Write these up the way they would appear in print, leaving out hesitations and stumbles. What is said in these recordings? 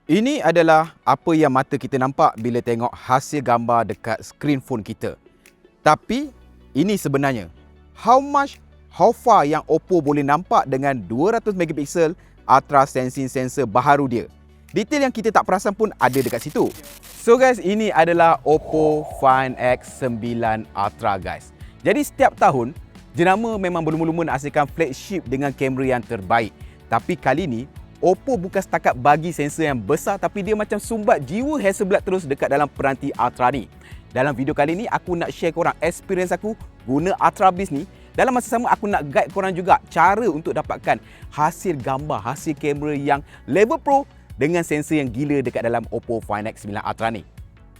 Ini adalah apa yang mata kita nampak bila tengok hasil gambar dekat skrin phone kita. Tapi ini sebenarnya how far yang Oppo boleh nampak dengan 200 megapiksel ultra sensing sensor baharu dia. Detail yang kita tak perasan pun ada dekat situ. So guys, ini adalah Oppo Find X9 Ultra guys. Jadi setiap tahun, jenama memang berlumba-lumba nak hasilkan flagship dengan kamera yang terbaik. Tapi kali ni Oppo bukan setakat bagi sensor yang besar, tapi dia macam sumbat jiwa Hasselblad terus dekat dalam peranti Ultra ni. Dalam video kali ni aku nak share korang experience aku guna Ultra Bliss ni. Dalam masa sama aku nak guide korang juga cara untuk dapatkan hasil gambar, hasil kamera yang level pro dengan sensor yang gila dekat dalam Oppo Find X9 Ultra ni.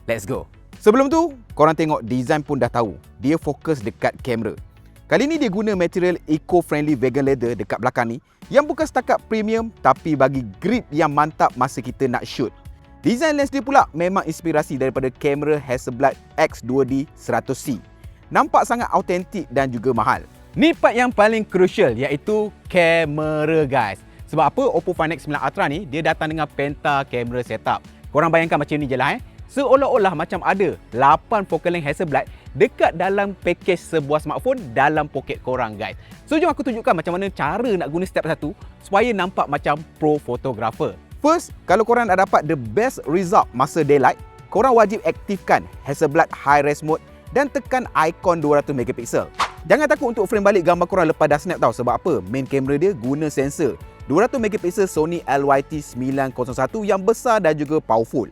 Let's go. Sebelum tu, korang tengok design pun dah tahu. Dia fokus dekat kamera. Kali ni dia guna material eco-friendly vegan leather dekat belakang ni yang bukan setakat premium tapi bagi grip yang mantap masa kita nak shoot. Design lens dia pula memang inspirasi daripada kamera Hasselblad X2D 100C. Nampak sangat autentik dan juga mahal. Ni part yang paling crucial iaitu kamera guys. Sebab apa? Oppo Find X9 Ultra ni dia datang dengan penta camera setup. Korang bayangkan macam ni je lah seolah-olah macam ada 8 focal length Hasselblad dekat dalam package sebuah smartphone dalam poket korang guys. So jom aku tunjukkan macam mana cara nak guna step satu supaya nampak macam pro photographer. First, kalau korang nak dapat the best result masa daylight, korang wajib aktifkan Hasselblad High Res Mode dan tekan ikon 200 megapiksel. Jangan takut untuk frame balik gambar korang lepas dah snap tau. Sebab apa? Main kamera dia guna sensor 200 megapiksel Sony LYT901 yang besar dan juga powerful.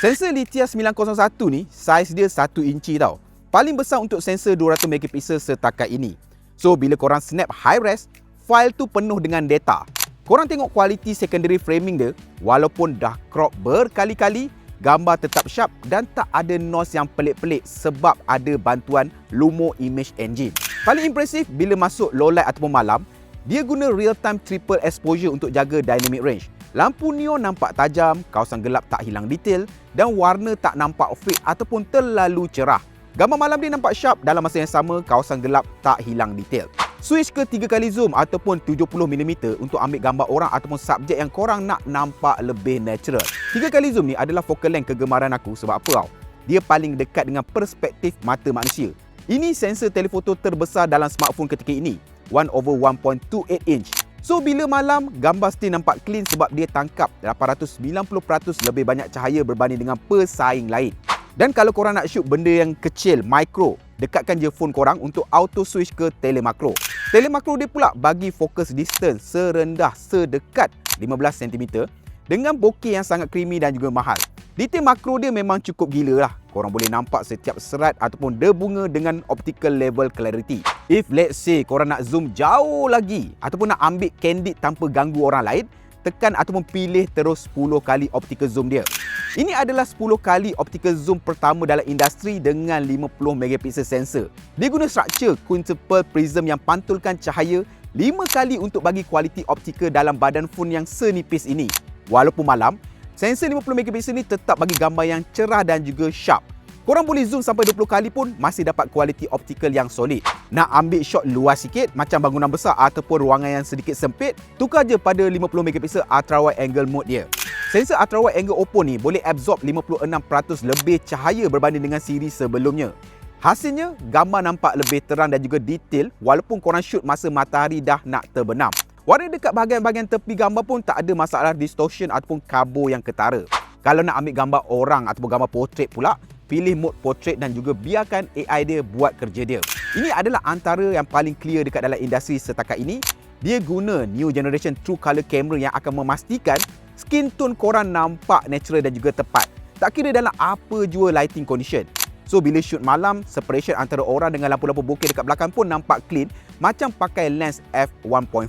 Sensor Lithium 901 ni saiz dia 1 inci tau. Paling besar untuk sensor 200 megapiksel setakat ini. So bila korang snap high res, file tu penuh dengan data. Korang tengok kualiti secondary framing dia, walaupun dah crop berkali-kali, gambar tetap sharp dan tak ada noise yang pelik-pelik sebab ada bantuan Lumo Image Engine. Paling impresif bila masuk low light ataupun malam, dia guna real time triple exposure untuk jaga dynamic range. Lampu neon nampak tajam, kawasan gelap tak hilang detail dan warna tak nampak fade ataupun terlalu cerah. Gambar malam dia nampak sharp, dalam masa yang sama kawasan gelap tak hilang detail. Switch ke 3 kali zoom ataupun 70mm untuk ambil gambar orang ataupun subjek yang korang nak nampak lebih natural. 3 kali zoom ni adalah focal length kegemaran aku sebab apa tau? Dia paling dekat dengan perspektif mata manusia. Ini sensor telefoto terbesar dalam smartphone ketika ini, 1/1.28 inch. So bila malam, gambar still nampak clean sebab dia tangkap 890% lebih banyak cahaya berbanding dengan pesaing lain. Dan kalau korang nak shoot benda yang kecil, micro, dekatkan je phone korang untuk auto switch ke telemakro. Telemakro dia pula bagi fokus distance serendah sedekat 15cm dengan bokeh yang sangat creamy dan juga mahal. Detail makro dia memang cukup gila lah. Korang boleh nampak setiap serat ataupun debunga dengan optical level clarity. If let's say korang nak zoom jauh lagi ataupun nak ambil candid tanpa ganggu orang lain, tekan ataupun pilih terus 10 kali optical zoom dia. Ini adalah 10 kali optical zoom pertama dalam industri dengan 50 megapiksel sensor. Dia guna struktur quintuple prism yang pantulkan cahaya 5 kali untuk bagi kualiti optikal dalam badan phone yang senipis ini. Walaupun malam, sensor 50 megapiksel ni tetap bagi gambar yang cerah dan juga sharp. Korang boleh zoom sampai 20 kali pun masih dapat kualiti optikal yang solid. Nak ambil shot luas sikit macam bangunan besar ataupun ruangan yang sedikit sempit, tukar je pada 50 megapiksel ultra wide angle mode dia. Sensor ultra wide angle Oppo ni boleh absorb 56% lebih cahaya berbanding dengan siri sebelumnya. Hasilnya, gambar nampak lebih terang dan juga detail walaupun korang shoot masa matahari dah nak terbenam. Warna dekat bahagian-bahagian tepi gambar pun tak ada masalah distortion ataupun kabur yang ketara. Kalau nak ambil gambar orang ataupun gambar portrait pula, pilih mode portrait dan juga biarkan AI dia buat kerja dia. Ini adalah antara yang paling clear dekat dalam industri setakat ini. Dia guna new generation true color camera yang akan memastikan skin tone korang nampak natural dan juga tepat. Tak kira dalam apa jua lighting condition. So bila shoot malam, separation antara orang dengan lampu-lampu bokeh dekat belakang pun nampak clean macam pakai lens f1.4.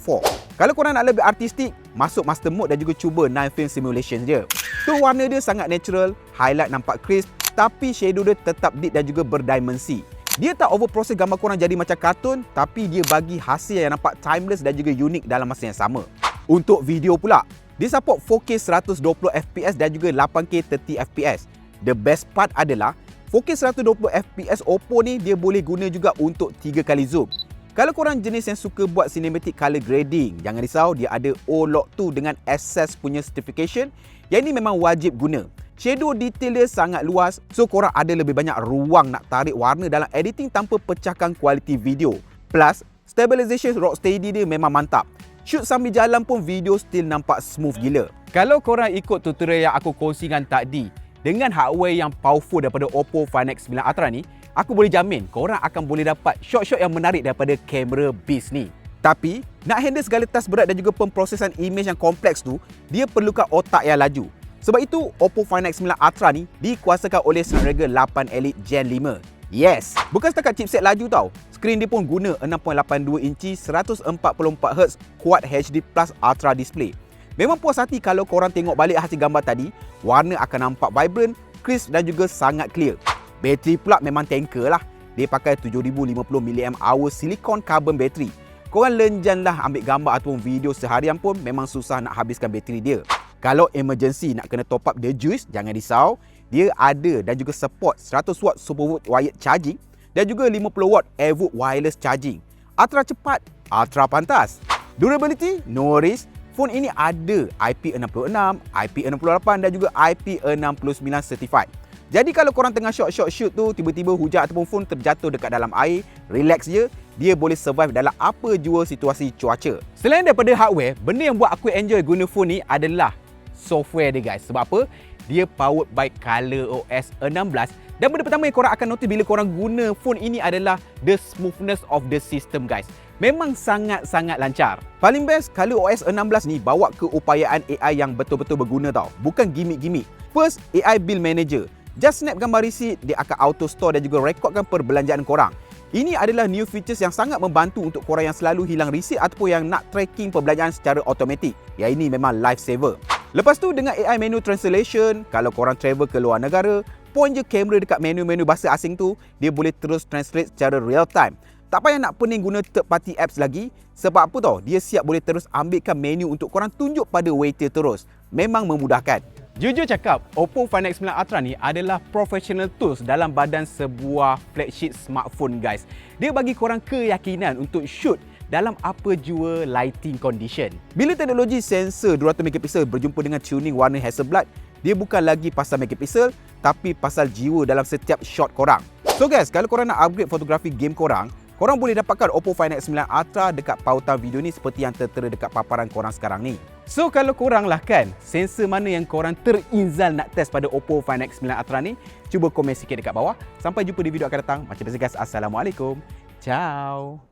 Kalau korang nak lebih artistik, masuk master mode dan juga cuba 9 film simulation je. So warna dia sangat natural, highlight nampak crisp, tapi shadow dia tetap deep dan juga berdimensi. Dia tak overprocess gambar korang jadi macam kartun, tapi dia bagi hasil yang nampak timeless dan juga unik dalam masa yang sama. Untuk video pula, dia support 4K 120fps dan juga 8K 30fps. The best part adalah 4K 120fps Oppo ni dia boleh guna juga untuk 3 kali zoom. Kalau korang jenis yang suka buat cinematic color grading, jangan risau, dia ada O-Log 2 dengan Access punya certification Yang ini memang wajib guna. Shadow detail dia sangat luas, so korang ada lebih banyak ruang nak tarik warna dalam editing tanpa pecahkan kualiti video. Plus, stabilization rocksteady dia memang mantap. Shoot sambil jalan pun video still nampak smooth gila. Kalau korang ikut tutorial yang aku kongsikan tadi, dengan hardware yang powerful daripada Oppo Find X9 Ultra ni, aku boleh jamin korang akan boleh dapat shot-shot yang menarik daripada kamera beast ni. Tapi, nak handle segala task berat dan juga pemprosesan image yang kompleks tu, dia perlukan otak yang laju. Sebab itu, Oppo Find X9 Ultra ni dikuasakan oleh Snapdragon 8 Elite Gen 5. Yes! Bukan setakat chipset laju tau. Skrin dia pun guna 6.82 inci 144Hz Quad HD Plus Ultra Display. Memang puas hati kalau korang tengok balik hasil gambar tadi, warna akan nampak vibrant, crisp dan juga sangat clear. Bateri pula memang tanker lah. Dia pakai 7050 mAh silicon carbon battery. Korang lenjanlah ambil gambar ataupun video seharian pun memang susah nak habiskan bateri dia. Kalau emergency nak kena top up the juice, jangan risau. Dia ada dan juga support 100W SuperVolt wired charging dan juga 50W AirVolt wireless charging. Ultra cepat, ultra pantas. Durability, no worries. Phone ini ada IP66, IP68 dan juga IP69 certified. Jadi kalau korang tengah shot shoot tu, tiba-tiba hujan ataupun phone terjatuh dekat dalam air, relax je, dia boleh survive dalam apa jua situasi cuaca. Selain daripada hardware, benda yang buat aku enjoy guna phone ni adalah software dia guys. Sebab apa? Dia powered by ColorOS 16 dan benda pertama yang korang akan notice bila korang guna phone ini adalah the smoothness of the system guys. Memang sangat-sangat lancar. Paling best, ColorOS 16 ni bawa keupayaan AI yang betul-betul berguna tau. Bukan gimmick-gimmick. First, AI Bill Manager. Just snap gambar receipt, dia akan auto store dan juga rekodkan perbelanjaan korang. Ini adalah new features yang sangat membantu untuk korang yang selalu hilang receipt ataupun yang nak tracking perbelanjaan secara automatik. Yang ini memang lifesaver. Lepas tu dengan AI menu translation, kalau korang travel ke luar negara, point je kamera dekat menu-menu bahasa asing tu, dia boleh terus translate secara real time. Tak payah nak pening guna third party apps lagi. Sebab apa tau? Dia siap boleh terus ambilkan menu untuk korang tunjuk pada waiter terus. Memang memudahkan. Jujur cakap, Oppo Find X9 Ultra ni adalah professional tools dalam badan sebuah flagship smartphone guys. Dia bagi korang keyakinan untuk shoot dalam apa jua lighting condition. Bila teknologi sensor 200MP berjumpa dengan tuning warna Hasselblad, dia bukan lagi pasal megapixel, tapi pasal jiwa dalam setiap shot korang. So guys, kalau korang nak upgrade fotografi game korang boleh dapatkan Oppo Find X9 Ultra dekat pautan video ni seperti yang tertera dekat paparan korang sekarang ni. So kalau korang lah kan, sensor mana yang korang terinzal nak test pada Oppo Find X9 Ultra ni, cuba komen sikit dekat bawah. Sampai jumpa di video akan datang. Macam biasa guys, Assalamualaikum. Ciao.